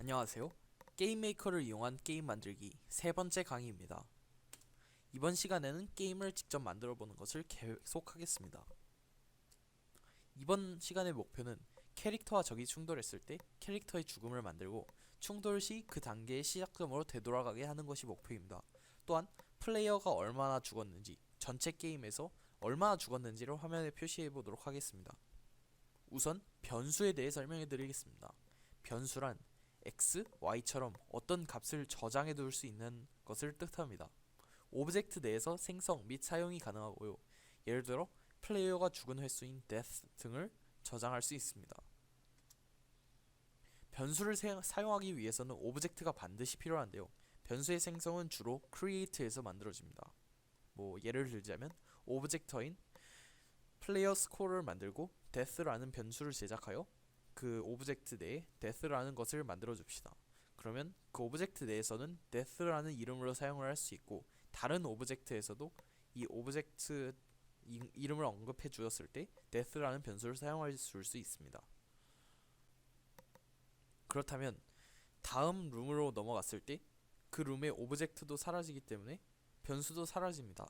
안녕하세요. 게임 메이커를 이용한 게임 만들기 세 번째 강의입니다. 이번 시간에는 게임을 직접 만들어 보는 것을 계속하겠습니다. 이번 시간의 목표는 캐릭터와 적이 충돌했을 때 캐릭터의 죽음을 만들고 충돌 시 그 단계의 시작점으로 되돌아가게 하는 것이 목표입니다. 또한 플레이어가 얼마나 죽었는지, 전체 게임에서 얼마나 죽었는지를 화면에 표시해 보도록 하겠습니다. 우선 변수에 대해 설명해 드리겠습니다. 변수란 x, y처럼 어떤 값을 저장해 둘 수 있는 것을 뜻합니다. 오브젝트 내에서 생성 및 사용이 가능하고요. 예를 들어 플레이어가 죽은 횟수인 death 등을 저장할 수 있습니다. 변수를 사용하기 위해서는 오브젝트가 반드시 필요한데요. 변수의 생성은 주로 create에서 만들어집니다. 예를 들자면 오브젝터인 플레이어 스코어를 만들고 death라는 변수를 제작하여 그 오브젝트 내에 death라는 것을 만들어 줍시다. 그러면 그 오브젝트 내에서는 death라는 이름으로 사용을 할 수 있고 다른 오브젝트에서도 이 오브젝트 이름을 언급해 주었을 때 death라는 변수를 사용할 수 있습니다. 그렇다면 다음 룸으로 넘어갔을 때 그 룸의 오브젝트도 사라지기 때문에 변수도 사라집니다.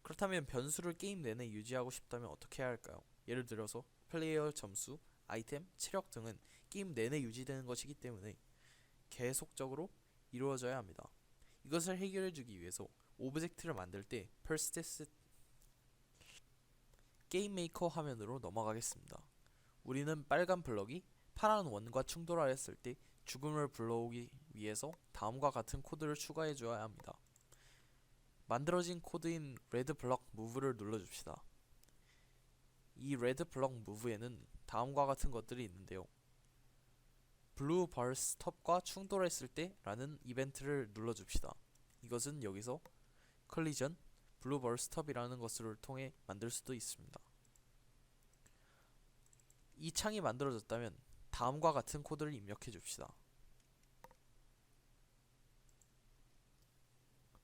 그렇다면 변수를 게임 내내 유지하고 싶다면 어떻게 해야 할까요? 예를 들어서 플레이어 점수, 아이템, 체력 등은 게임 내내 유지되는 것이기 때문에 계속적으로 이루어져야 합니다. 이것을 해결해주기 위해서 오브젝트를 만들 때 persist 게임 메이커 화면으로 넘어가겠습니다. 우리는 빨간 블럭이 파란 원과 충돌하였을 때 죽음을 불러오기 위해서 다음과 같은 코드를 추가해 주어야 합니다. 만들어진 코드인 레드 블럭 무브를 눌러줍시다. 이 레드 블럭 무브에는 다음과 같은 것들이 있는데요. 블루 벌 스톱과 충돌했을 때 라는 이벤트를 눌러줍시다. 이것은 여기서 컬리전 블루 벌 스톱이라는 것을 통해 만들 수도 있습니다. 이 창이 만들어졌다면 다음과 같은 코드를 입력해 줍시다.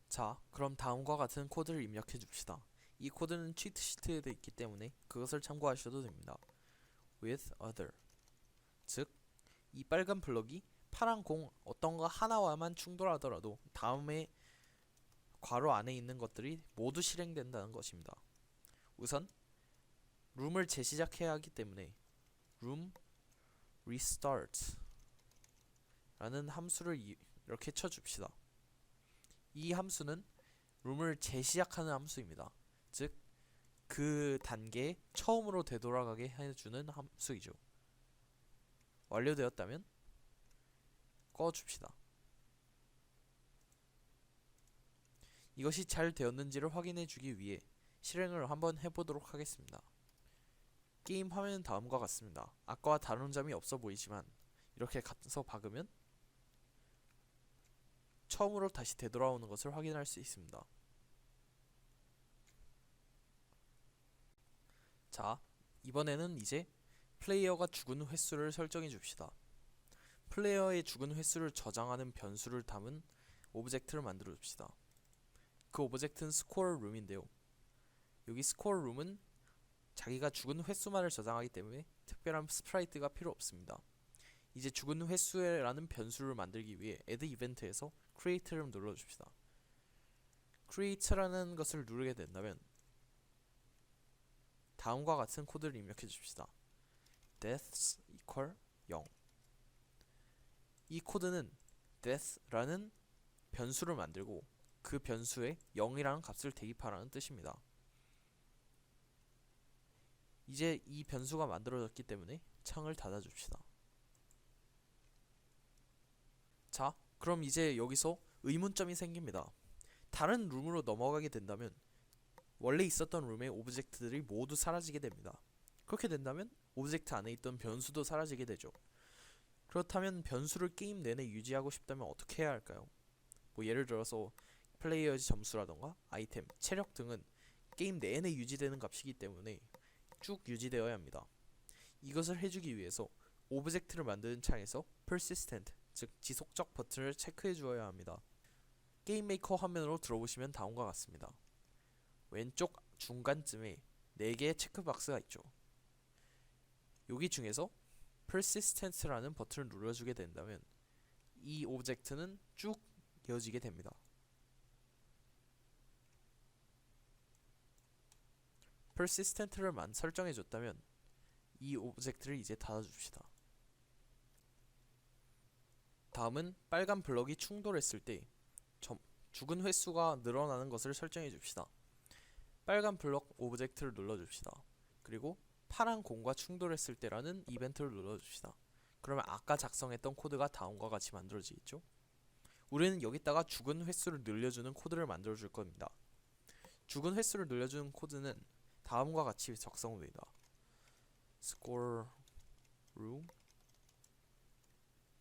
자, 그럼 다음과 같은 코드를 입력해 줍시다. 이 코드는 치트 시트에도 있기 때문에 그것을 참고하셔도 됩니다. with other, 즉 이 빨간 블럭이 파란 공 어떤 거 하나와만 충돌하더라도 다음에 괄호 안에 있는 것들이 모두 실행된다는 것입니다. 우선 룸을 재시작해야 하기 때문에 room restart 라는 함수를 이렇게 쳐줍시다. 이 함수는 룸을 재시작하는 함수입니다. 즉 그 단계에 처음으로 되돌아가게 해주는 함수이죠. 완료되었다면 꺼줍시다. 이것이 잘 되었는지를 확인해 주기 위해 실행을 한번 해보도록 하겠습니다. 게임 화면은 다음과 같습니다. 아까와 다른 점이 없어 보이지만 이렇게 가서 박으면 처음으로 다시 되돌아오는 것을 확인할 수 있습니다. 자, 이번에는 이제 플레이어가 죽은 횟수를 설정해 줍시다. 플레이어의 죽은 횟수를 저장하는 변수를 담은 오브젝트를 만들어 줍시다. 그 오브젝트는 스코어 룸인데요. 여기 스코어 룸은 자기가 죽은 횟수만을 저장하기 때문에 특별한 스프라이트가 필요 없습니다. 이제 죽은 횟수라는 변수를 만들기 위해 add 이벤트에서 create를 눌러줍시다. create라는 것을 누르게 된다면 다음과 같은 코드를 입력해 줍시다. deaths equal 0. 이 코드는 death라는 변수를 만들고 그 변수에 0이라는 값을 대입하라는 뜻입니다. 이제 이 변수가 만들어졌기 때문에 창을 닫아줍시다. 자, 그럼 이제 여기서 의문점이 생깁니다. 다른 룸으로 넘어가게 된다면 원래 있었던 룸의 오브젝트들이 모두 사라지게 됩니다. 그렇게 된다면 오브젝트 안에 있던 변수도 사라지게 되죠. 그렇다면 변수를 게임 내내 유지하고 싶다면 어떻게 해야 할까요? 예를 들어서 플레이어의 점수라던가 아이템, 체력 등은 게임 내내 유지되는 값이기 때문에 쭉 유지되어야 합니다. 이것을 해주기 위해서 오브젝트를 만드는 창에서 persistent, 즉 지속적 버튼을 체크해 주어야 합니다. 게임 메이커 화면으로 들어오시면 다음과 같습니다. 왼쪽 중간쯤에 4개의 체크박스가 있죠. 여기 중에서 persistent라는 버튼을 눌러주게 된다면 이 오브젝트는 쭉 이어지게 됩니다. persistent를만 설정해줬다면 이 오브젝트를 이제 닫아줍시다. 다음은 빨간 블럭이 충돌했을 때 죽은 횟수가 늘어나는 것을 설정해줍시다. 빨간 블럭 오브젝트를 눌러줍시다. 그리고 파란 공과 충돌했을 때라는 이벤트를 눌러줍시다. 그러면 아까 작성했던 코드가 다음과 같이 만들어지겠죠? 우리는 여기다가 죽은 횟수를 늘려주는 코드를 만들어줄 겁니다. 죽은 횟수를 늘려주는 코드는 다음과 같이 작성됩니다. score room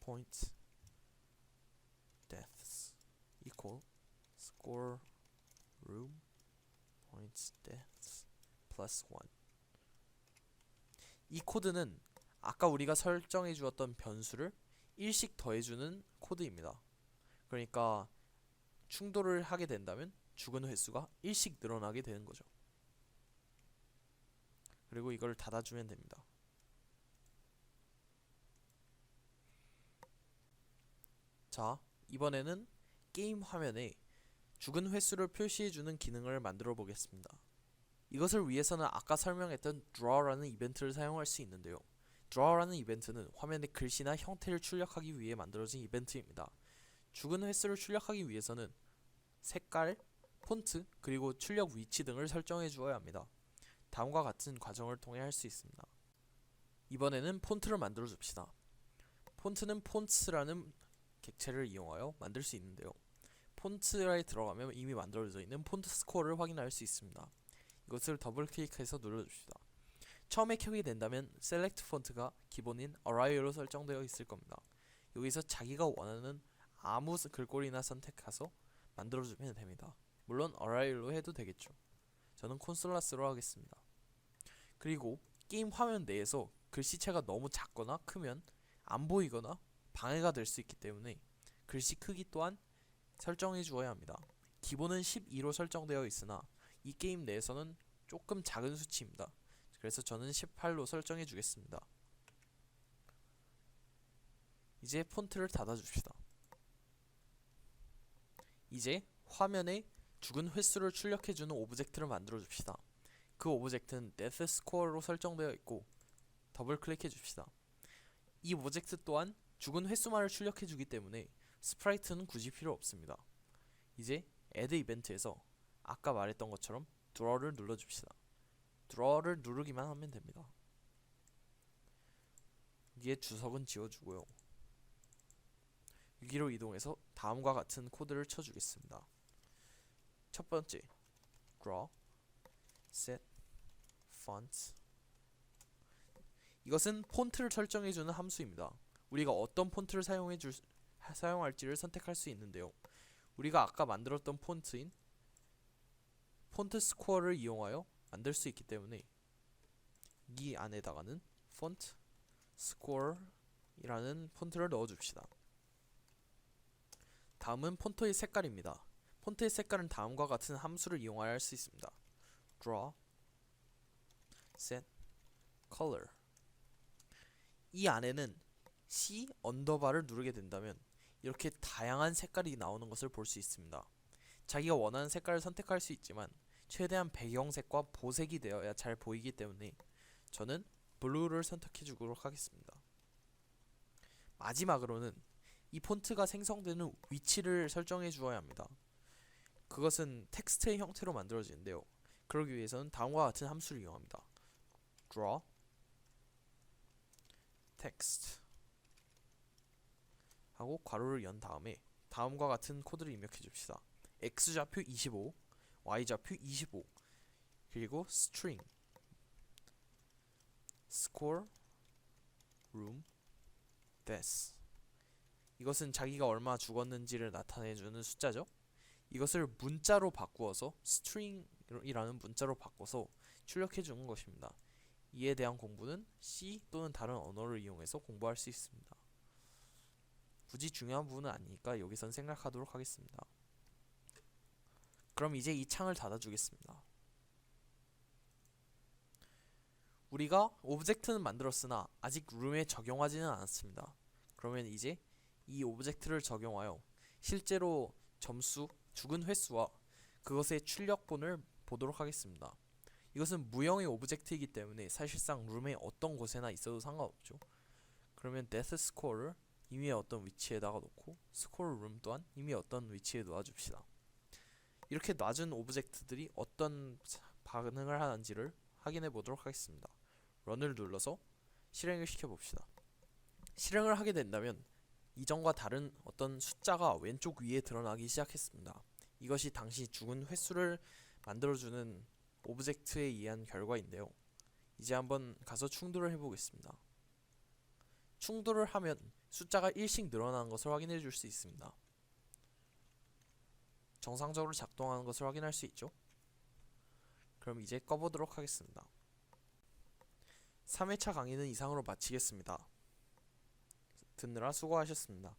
point deaths equal score room point deaths plus 1. 이 코드는 아까 우리가 설정해 주었던 변수를 1씩 더해주는 코드입니다. 그러니까 충돌을 하게 된다면 죽은 횟수가 1씩 늘어나게 되는 거죠. 그리고 이걸 닫아주면 됩니다. 자, 이번에는 게임 화면에 죽은 횟수를 표시해주는 기능을 만들어 보겠습니다. 이것을 위해서는 아까 설명했던 draw라는 이벤트를 사용할 수 있는데요. draw라는 이벤트는 화면의 글씨나 형태를 출력하기 위해 만들어진 이벤트입니다. 죽은 횟수를 출력하기 위해서는 색깔, 폰트, 그리고 출력 위치 등을 설정해 주어야 합니다. 다음과 같은 과정을 통해 할 수 있습니다. 이번에는 폰트를 만들어 줍시다. 폰트는 폰트라는 객체를 이용하여 만들 수 있는데요. 폰트에 들어가면 이미 만들어져 있는 폰트 스코어를 확인할 수 있습니다. 이것을 더블 클릭해서 눌러줍시다. 처음에 켜게 된다면 셀렉트 폰트가 기본인 Arial로 설정되어 있을 겁니다. 여기서 자기가 원하는 아무 글꼴이나 선택해서 만들어주면 됩니다. 물론 Arial로 해도 되겠죠. 저는 콘솔라스로 하겠습니다. 그리고 게임 화면 내에서 글씨체가 너무 작거나 크면 안 보이거나 방해가 될 수 있기 때문에 글씨 크기 또한 설정해 주어야 합니다. 기본은 12로 설정되어 있으나 이 게임 내에서는 조금 작은 수치입니다. 그래서 저는 18로 설정해 주겠습니다. 이제 폰트를 닫아줍시다. 이제 화면에 죽은 횟수를 출력해주는 오브젝트를 만들어 줍시다. 그 오브젝트는 death score로 설정되어 있고 더블 클릭해 줍시다. 이 오브젝트 또한 죽은 횟수만을 출력해 주기 때문에 스프라이트는 굳이 필요 없습니다. 이제 add 이벤트에서 아까 말했던 것처럼 draw를 눌러줍시다. draw를 누르기만 하면 됩니다. 여기에 주석은 지워주고요. 여기로 이동해서 다음과 같은 코드를 쳐주겠습니다. 첫 번째, draw, set, font. 이것은 폰트를 설정해주는 함수입니다. 우리가 어떤 폰트를 사용할지를 선택할 수 있는데요. 우리가 아까 만들었던 폰트인 폰트 스코어를 이용하여 만들 수 있기 때문에 이 안에다가는 폰트 스코어이라는 폰트를 넣어줍시다. 다음은 폰트의 색깔입니다. 폰트의 색깔은 다음과 같은 함수를 이용하여 할 수 있습니다. draw, set, color. 이 안에는 C 언더바를 누르게 된다면 이렇게 다양한 색깔이 나오는 것을 볼 수 있습니다. 자기가 원하는 색깔을 선택할 수 있지만 최대한 배경색과 보색이 되어야 잘 보이기 때문에 저는 블루를 선택해 주도록 하겠습니다. 마지막으로는 이 폰트가 생성되는 위치를 설정해 주어야 합니다. 그것은 텍스트의 형태로 만들어지는데요. 그러기 위해서는 다음과 같은 함수를 이용합니다. draw text 하고 괄호를 연 다음에 다음과 같은 코드를 입력해 줍시다. x좌표 25, y좌표 25, 그리고 string score room death. 이것은 자기가 얼마 죽었는지를 나타내주는 숫자죠. 이것을 문자로 바꾸어서 string이라는 문자로 바꿔서 출력해 주는 것입니다. 이에 대한 공부는 C 또는 다른 언어를 이용해서 공부할 수 있습니다. 굳이 중요한 부분은 아니니까 여기선 생략하도록 하겠습니다. 그럼 이제 이 창을 닫아주겠습니다. 우리가 오브젝트는 만들었으나 아직 룸에 적용하지는 않았습니다. 그러면 이제 이 오브젝트를 적용하여 실제로 점수, 죽은 횟수와 그것의 출력본을 보도록 하겠습니다. 이것은 무형의 오브젝트이기 때문에 사실상 룸의 어떤 곳에나 있어도 상관없죠. 그러면 데스 스코어를 이미 어떤 위치에다가 놓고 스코어 룸 또한 이미 어떤 위치에 놓아줍시다. 이렇게 놔준 오브젝트들이 어떤 반응을 하는지를 확인해 보도록 하겠습니다. 런을 눌러서 실행을 시켜봅시다. 실행을 하게 된다면 이전과 다른 어떤 숫자가 왼쪽 위에 드러나기 시작했습니다. 이것이 당시 죽은 횟수를 만들어주는 오브젝트에 의한 결과인데요. 이제 한번 가서 충돌을 해보겠습니다. 충돌을 하면 숫자가 1씩 늘어나는 것을 확인해 줄 수 있습니다. 정상적으로 작동하는 것을 확인할 수 있죠. 그럼 이제 꺼보도록 하겠습니다. 3회차 강의는 이상으로 마치겠습니다. 듣느라 수고하셨습니다.